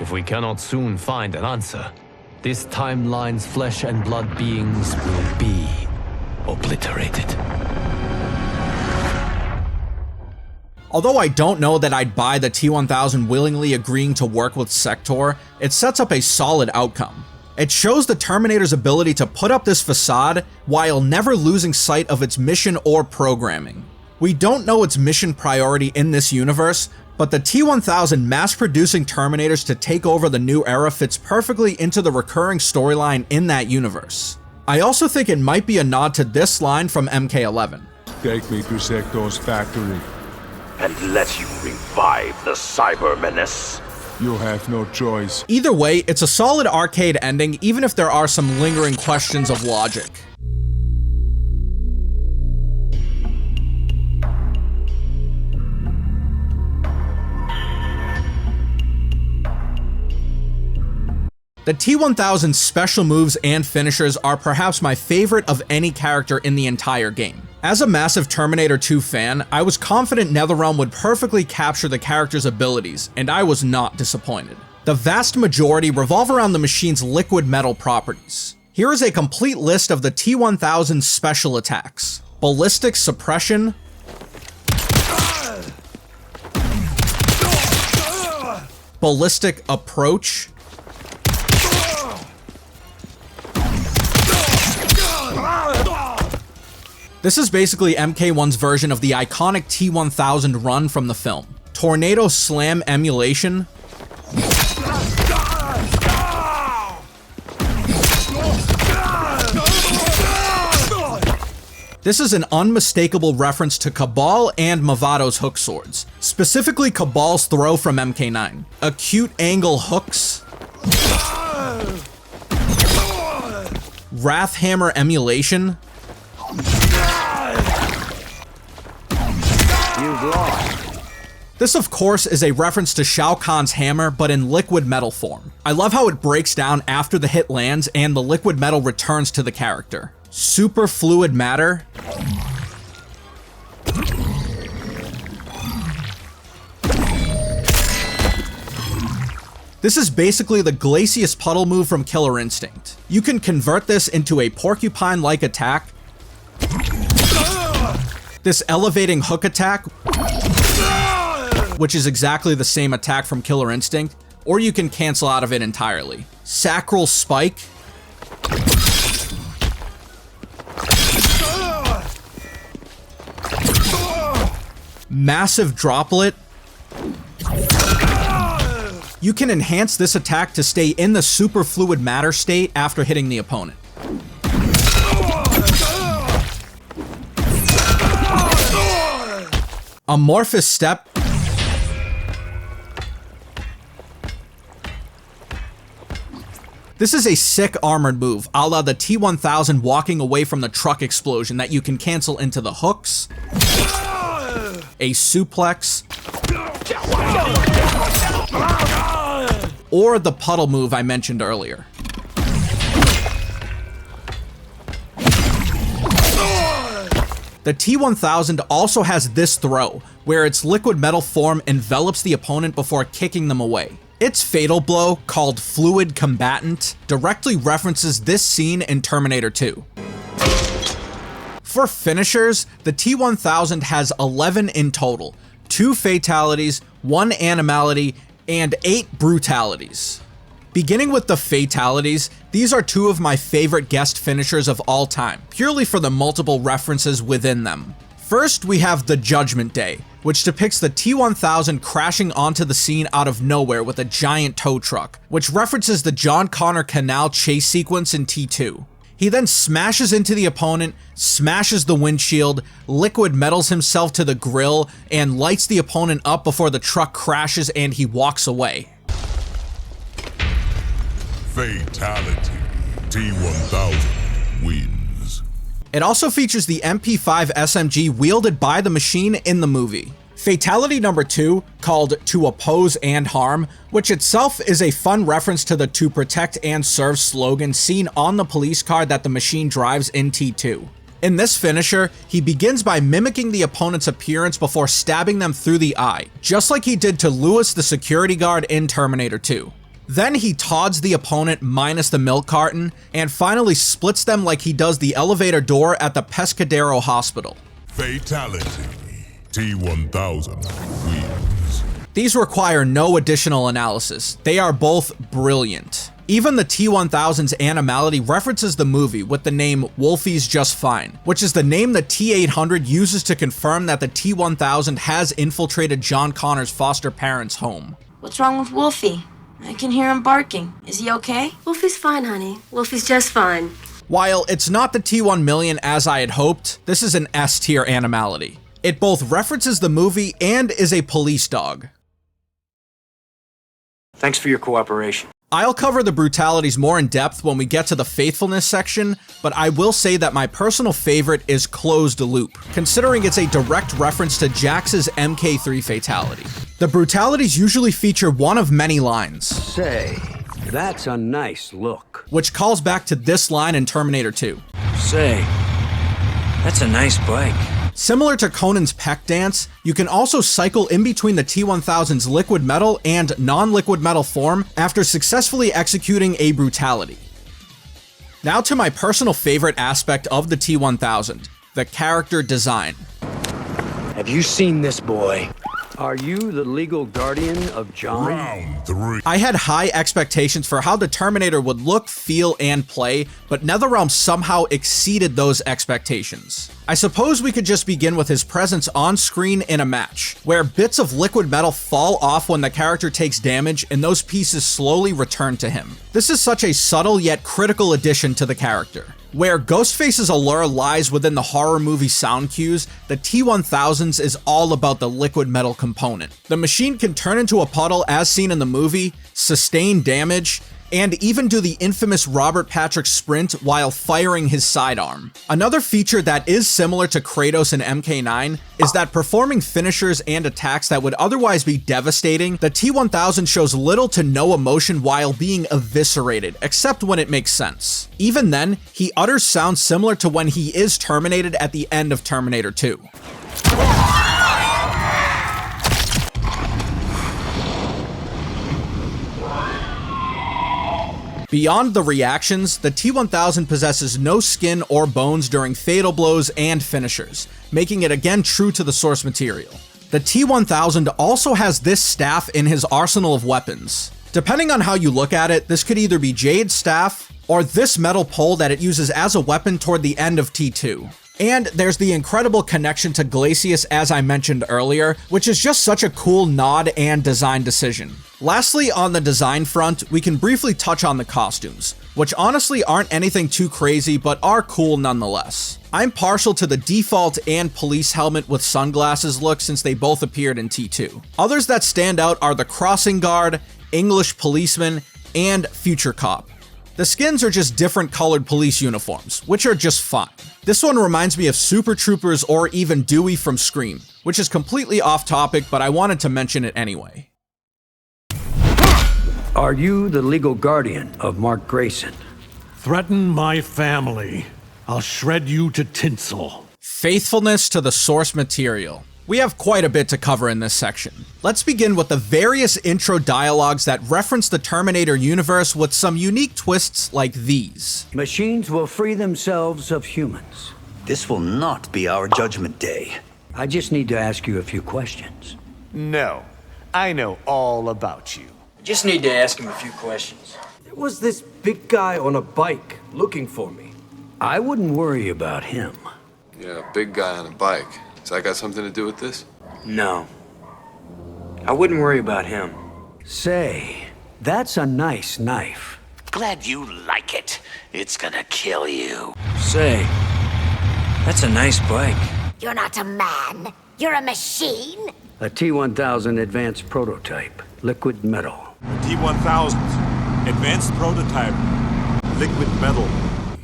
If we cannot soon find an answer, this timeline's flesh and blood beings will be obliterated. Although I don't know that I'd buy the T-1000 willingly agreeing to work with Sector, it sets up a solid outcome. It shows the Terminator's ability to put up this facade while never losing sight of its mission or programming. We don't know its mission priority in this universe, but the T-1000 mass-producing Terminators to take over the new era fits perfectly into the recurring storyline in that universe. I also think it might be a nod to this line from MK11. Take me to Sector's factory. And let you revive the cyber menace. You have no choice. Either way, it's a solid arcade ending, even if there are some lingering questions of logic. The T-1000's special moves and finishers are perhaps my favorite of any character in the entire game. As a massive Terminator 2 fan, I was confident NetherRealm would perfectly capture the character's abilities, and I was not disappointed. The vast majority revolve around the machine's liquid metal properties. Here is a complete list of the T-1000's special attacks: Ballistic Suppression, Ballistic Approach, this is basically MK1's version of the iconic T-1000 run from the film. Tornado Slam Emulation, this is an unmistakable reference to Cabal and Mavado's hook swords, specifically Cabal's throw from MK9. Acute Angle Hooks, Wrath Hammer Emulation, this of course is a reference to Shao Kahn's hammer, but in liquid metal form. I love how it breaks down after the hit lands and the liquid metal returns to the character. Superfluid Matter, this is basically the Glacius Puddle move from Killer Instinct. You can convert this into a porcupine-like attack, this elevating hook attack, which is exactly the same attack from Killer Instinct, or you can cancel out of it entirely. Sacral Spike, Massive Droplet. You can enhance this attack to stay in the superfluid matter state after hitting the opponent. Amorphous Step. This is a sick armored move, a la the T-1000 walking away from the truck explosion that you can cancel into the hooks, a suplex, or the puddle move I mentioned earlier. The T-1000 also has this throw, where its liquid metal form envelops the opponent before kicking them away. Its fatal blow, called Fluid Combatant, directly references this scene in Terminator 2. For finishers, the T-1000 has 11 in total, 2 fatalities, 1 animality, and 8 brutalities. Beginning with the fatalities, these are 2 of my favorite guest finishers of all time, purely for the multiple references within them. First, we have the Judgment Day, which depicts the T-1000 crashing onto the scene out of nowhere with a giant tow truck, which references the John Connor Canal chase sequence in T2. He then smashes into the opponent, smashes the windshield, liquid metals himself to the grill, and lights the opponent up before the truck crashes and he walks away. Fatality. T-1000 wins. It also features the MP5 SMG wielded by the Machine in the movie. Fatality number 2, called To Oppose and Harm, which itself is a fun reference to the To Protect and Serve slogan seen on the police car that the Machine drives in T2. In this finisher, he begins by mimicking the opponent's appearance before stabbing them through the eye, just like he did to Lewis the security guard in Terminator 2. Then he Todds the opponent minus the milk carton, and finally splits them like he does the elevator door at the Pescadero Hospital. Fatality. T-1000 wins. These require no additional analysis. They are both brilliant. Even the T-1000's animality references the movie with the name Wolfie's Just Fine, which is the name the T-800 uses to confirm that the T-1000 has infiltrated John Connor's foster parents' home. What's wrong with Wolfie? I can hear him barking. Is he okay? Wolfie's fine, honey. Wolfie's just fine. While it's not the T-1 as I had hoped, this is an S-tier animality. It both references the movie and is a police dog. Thanks for your cooperation. I'll cover the brutalities more in depth when we get to the faithfulness section, but I will say that my personal favorite is Closed Loop, considering it's a direct reference to Jax's MK3 fatality. The brutalities usually feature one of many lines. Say, that's a nice look. Which calls back to this line in Terminator 2. Say, that's a nice bike. Similar to Conan's peck dance, you can also cycle in between the T-1000's liquid metal and non-liquid metal form after successfully executing a brutality. Now to my personal favorite aspect of the T-1000, the character design. Have you seen this boy? Are you the legal guardian of John? Round 3. I had high expectations for how the Terminator would look, feel, and play, but NetherRealm somehow exceeded those expectations. I suppose we could just begin with his presence on screen in a match, where bits of liquid metal fall off when the character takes damage and those pieces slowly return to him. This is such a subtle yet critical addition to the character. Where Ghostface's allure lies within the horror movie sound cues, the T-1000's is all about the liquid metal component. The Machine can turn into a puddle as seen in the movie, sustain damage, and even do the infamous Robert Patrick sprint while firing his sidearm. Another feature that is similar to Kratos in MK9 is that performing finishers and attacks that would otherwise be devastating, the T-1000 shows little to no emotion while being eviscerated, except when it makes sense. Even then, he utters sounds similar to when he is terminated at the end of Terminator 2. Beyond the reactions, the T-1000 possesses no skin or bones during fatal blows and finishers, making it again true to the source material. The T-1000 also has this staff in his arsenal of weapons. Depending on how you look at it, this could either be Jade's staff, or this metal pole that it uses as a weapon toward the end of T2. And there's the incredible connection to Glacius as I mentioned earlier, which is just such a cool nod and design decision. Lastly, on the design front, we can briefly touch on the costumes, which honestly aren't anything too crazy but are cool nonetheless. I'm partial to the default and police helmet with sunglasses look since they both appeared in T2. Others that stand out are the crossing guard, English policeman, and future cop. The skins are just different colored police uniforms, which are just fine. This one reminds me of Super Troopers or even Dewey from Scream, which is completely off topic, but I wanted to mention it anyway. Are you the legal guardian of Mark Grayson? Threaten my family. I'll shred you to tinsel. Faithfulness to the source material. We have quite a bit to cover in this section. Let's begin with the various intro dialogues that reference the Terminator universe with some unique twists like these. Machines will free themselves of humans. This will not be our judgment day. I just need to ask you a few questions. No, I know all about you. Just need to ask him a few questions. There was this big guy on a bike looking for me. I wouldn't worry about him. Yeah, big guy on a bike. Does that got something to do with this? No. I wouldn't worry about him. Say, that's a nice knife. Glad you like it. It's gonna kill you. Say, that's a nice bike. You're not a man. You're a machine. A T-1000 advanced prototype. Liquid metal. T-1000. Advanced prototype. Liquid metal.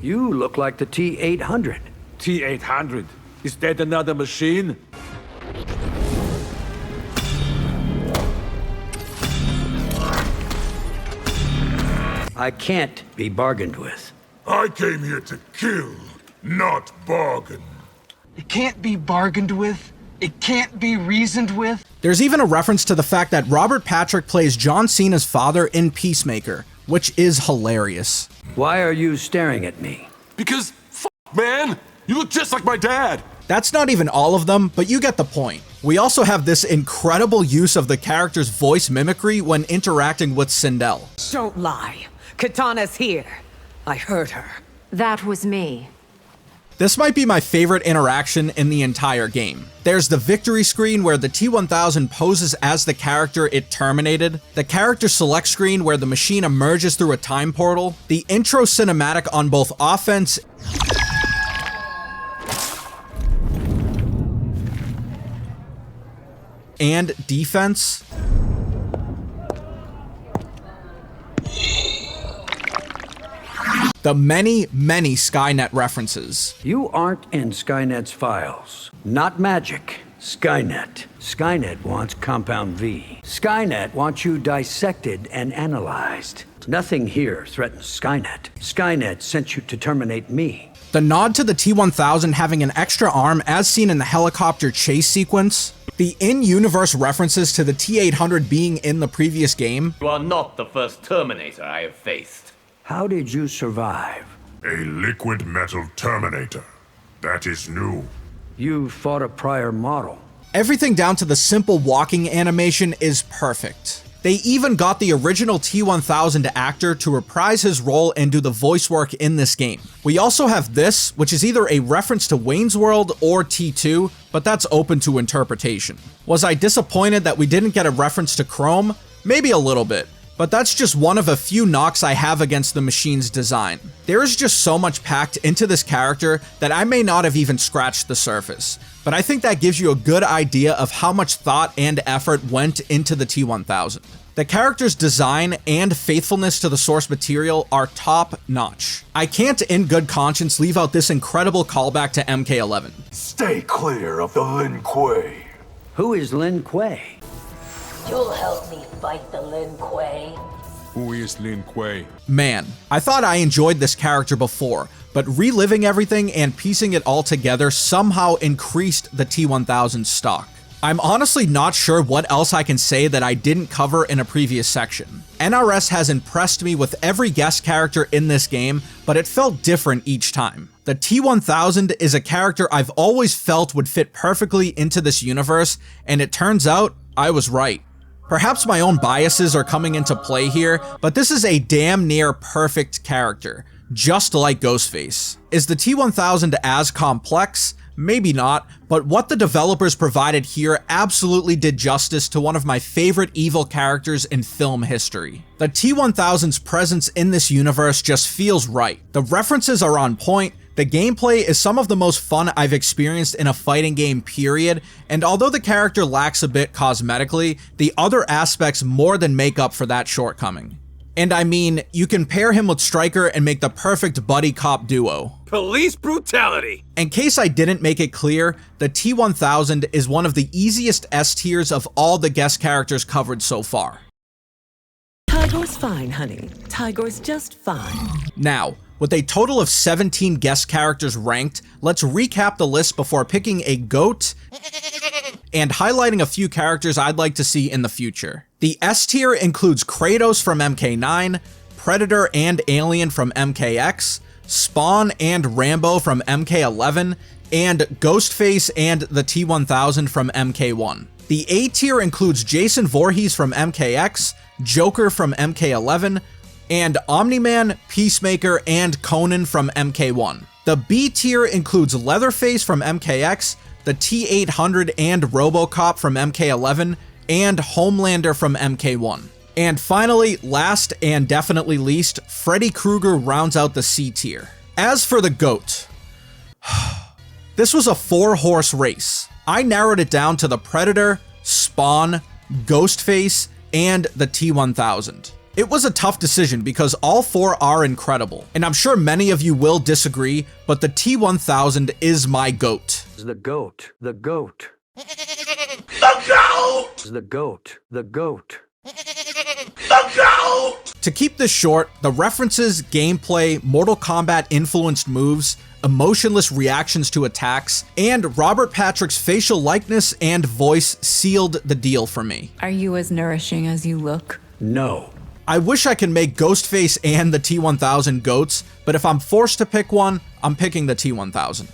You look like the T-800. T-800. Is that another machine? I can't be bargained with. I came here to kill, not bargain. It can't be bargained with. It can't be reasoned with. There's even a reference to the fact that Robert Patrick plays John Cena's father in Peacemaker, which is hilarious. Why are you staring at me? Because, man, you look just like my dad. That's not even all of them, but you get the point. We also have this incredible use of the character's voice mimicry when interacting with Sindel. Don't lie. Katana's here. I heard her. That was me. This might be my favorite interaction in the entire game. There's the victory screen where the T-1000 poses as the character it terminated, the character select screen where the machine emerges through a time portal, the intro cinematic on both offense and defense, the many Skynet references. You aren't in Skynet's files. Not magic. Skynet. Skynet wants Compound V. Skynet wants you dissected and analyzed. Nothing here threatens Skynet. Skynet sent you to terminate me. The nod to the T-1000 having an extra arm as seen in the helicopter chase sequence, the in-universe references to the T-800 being in the previous game. You are not the first Terminator I have faced. How did you survive? A liquid metal Terminator. That is new. You fought a prior model. Everything down to the simple walking animation is perfect. They even got the original T-1000 actor to reprise his role and do the voice work in this game. We also have this, which is either a reference to Wayne's World or T2, but that's open to interpretation. Was I disappointed that we didn't get a reference to Chrome? Maybe a little bit. But that's just one of a few knocks I have against the machine's design. There is just so much packed into this character that I may not have even scratched the surface. But I think that gives you a good idea of how much thought and effort went into the T-1000. The character's design and faithfulness to the source material are top notch. I can't in good conscience leave out this incredible callback to MK11. Stay clear of the Lin Kuei. Who is Lin Kuei? You'll help me fight the Lin Kuei. Who is Lin Kuei? Man, I thought I enjoyed this character before, but reliving everything and piecing it all together somehow increased the T-1000's stock. I'm honestly not sure what else I can say that I didn't cover in a previous section. NRS has impressed me with every guest character in this game, but it felt different each time. The T-1000 is a character I've always felt would fit perfectly into this universe, and it turns out I was right. Perhaps my own biases are coming into play here, but this is a damn near perfect character, just like Ghostface. Is the T-1000 as complex? Maybe not, but what the developers provided here absolutely did justice to one of my favorite evil characters in film history. The T-1000's presence in this universe just feels right. The references are on point, the gameplay is some of the most fun I've experienced in a fighting game period, and although the character lacks a bit cosmetically, the other aspects more than make up for that shortcoming. And I mean, you can pair him with Stryker and make the perfect buddy cop duo. Police brutality! In case I didn't make it clear, the T-1000 is one of the easiest S tiers of all the guest characters covered so far. Tiger's fine, honey. Tiger's just fine. Now, with a total of 17 guest characters ranked, let's recap the list before picking a GOAT and highlighting a few characters I'd like to see in the future. The S tier includes Kratos from MK9, Predator and Alien from MKX, Spawn and Rambo from MK11, and Ghostface and the T-1000 from MK1. The A tier includes Jason Voorhees from MKX, Joker from MK11, and Omni-Man, Peacemaker, and Conan from MK1. The B tier includes Leatherface from MKX, the T-800 and RoboCop from MK11, and Homelander from MK1. And finally, last and definitely least, Freddy Krueger rounds out the C tier. As for the GOAT, this was a 4-horse race. I narrowed it down to the Predator, Spawn, Ghostface, and the T-1000. It was a tough decision because all 4 are incredible, and I'm sure many of you will disagree, but the T-1000 is my GOAT. The GOAT. The GOAT. The GOAT! The GOAT. The GOAT. The GOAT! To keep this short, the references, gameplay, Mortal Kombat influenced moves, emotionless reactions to attacks, and Robert Patrick's facial likeness and voice sealed the deal for me. Are you as nourishing as you look? No. I wish I could make Ghostface and the T-1000 GOATs, but if I'm forced to pick one, I'm picking the T-1000.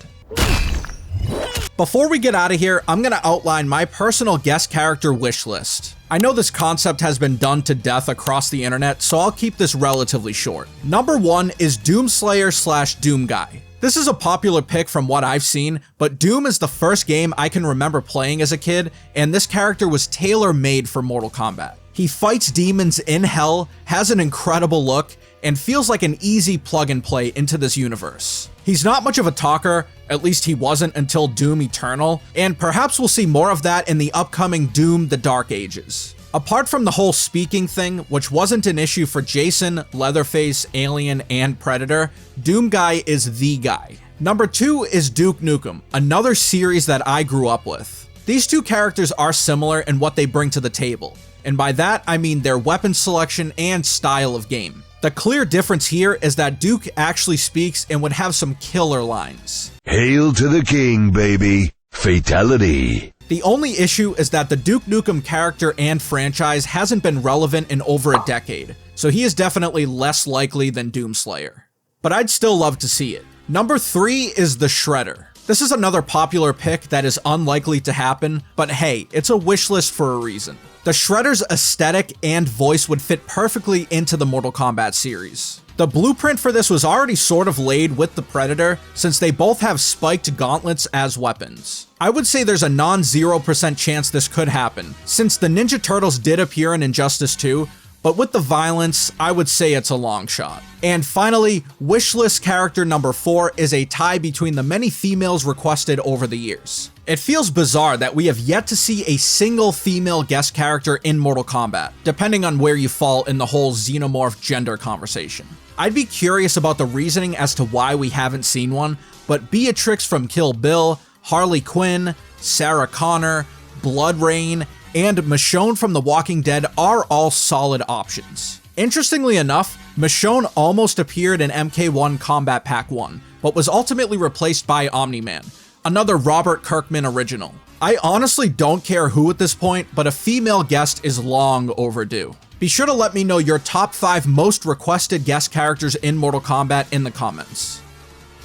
Before we get out of here, I'm gonna outline my personal guest character wish list. I know this concept has been done to death across the internet, so I'll keep this relatively short. Number 1 is Doomslayer / Doom Guy. This is a popular pick from what I've seen, but Doom is the first game I can remember playing as a kid, and this character was tailor-made for Mortal Kombat. He fights demons in hell, has an incredible look, and feels like an easy plug and play into this universe. He's not much of a talker, at least he wasn't until Doom Eternal, and perhaps we'll see more of that in the upcoming Doom The Dark Ages. Apart from the whole speaking thing, which wasn't an issue for Jason, Leatherface, Alien, and Predator, Doom Guy is the guy. Number 2 is Duke Nukem, another series that I grew up with. These two characters are similar in what they bring to the table, and by that I mean their weapon selection and style of game. The clear difference here is that Duke actually speaks and would have some killer lines. Hail to the king, baby. Fatality. The only issue is that the Duke Nukem character and franchise hasn't been relevant in over a decade, so he is definitely less likely than Doomslayer. But I'd still love to see it. Number 3 is the Shredder. This is another popular pick that is unlikely to happen, but hey, it's a wish list for a reason. The Shredder's aesthetic and voice would fit perfectly into the Mortal Kombat series. The blueprint for this was already sort of laid with the Predator, since they both have spiked gauntlets as weapons. I would say there's a non-0% chance this could happen, since the Ninja Turtles did appear in Injustice 2, but with the violence, I would say it's a long shot. And finally, wishlist character number 4 is a tie between the many females requested over the years. It feels bizarre that we have yet to see a single female guest character in Mortal Kombat, depending on where you fall in the whole xenomorph gender conversation. I'd be curious about the reasoning as to why we haven't seen one, but Beatrix from Kill Bill, Harley Quinn, Sarah Connor, Blood Rain, and Michonne from The Walking Dead are all solid options. Interestingly enough, Michonne almost appeared in MK1 Combat Pack 1, but was ultimately replaced by Omni-Man, another Robert Kirkman original. I honestly don't care who at this point, but a female guest is long overdue. Be sure to let me know your top 5 most requested guest characters in Mortal Kombat in the comments.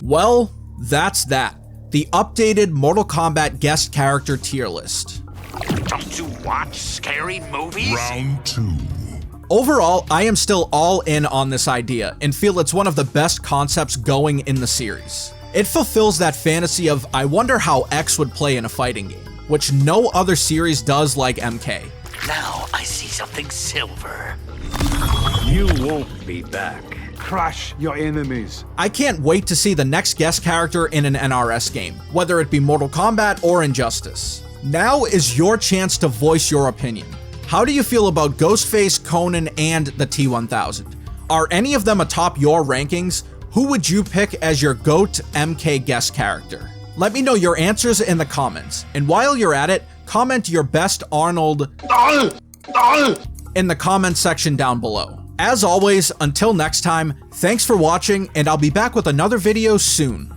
Well, that's that. The updated Mortal Kombat guest character tier list. Don't you watch scary movies? Round 2. Overall, I am still all in on this idea and feel it's one of the best concepts going in the series. It fulfills that fantasy of I wonder how X would play in a fighting game, which no other series does like MK. Now I see something silver. You won't be back. Crush your enemies. I can't wait to see the next guest character in an NRS game, whether it be Mortal Kombat or Injustice. Now is your chance to voice your opinion. How do you feel about Ghostface, Conan, and the T-1000? Are any of them atop your rankings? Who would you pick as your GOAT MK guest character? Let me know your answers in the comments, and while you're at it, comment your best Arnold in the comments section down below. As always, until next time, thanks for watching, and I'll be back with another video soon.